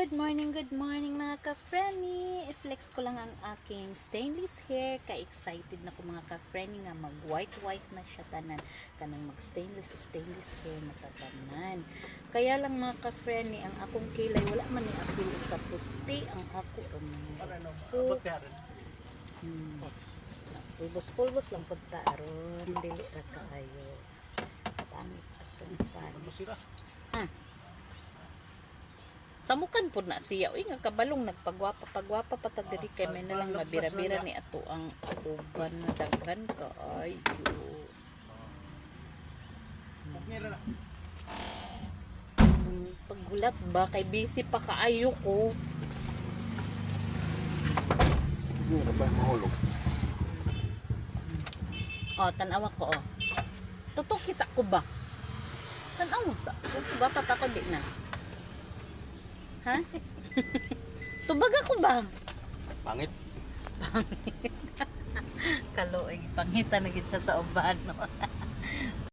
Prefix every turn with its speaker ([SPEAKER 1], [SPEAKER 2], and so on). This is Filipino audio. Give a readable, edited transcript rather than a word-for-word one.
[SPEAKER 1] good morning mga ka-friendly. I-flex ko lang ang aking stainless hair. Ka-excited na ko mga ka-friendly nga mag-white na siya tanan. Kanang mag-stainless hair na tatanan. Kaya lang mga ka-friendly, ang akong kilay, wala man ni apil kaputi. Ang ako, pulbos lang pagtaaron. Dili ra kaayo. Pangit atong pangit. Ha? Samukan po na siya. Uy, nga kabalong nagpagwapa pa ta diri kay may nalang mabira-bira ni ato ang uban na daghan kaayo. Paggulat ba kay busy pa kaayo ko. Oh, tanawa ko oh. Tutukis ako ba? Tanawa sa ako. Ba patako di na. Ha? Tubag ako ba?
[SPEAKER 2] Pangit.
[SPEAKER 1] Pangit. Kaloy, pangitan na gid siya sa uban no.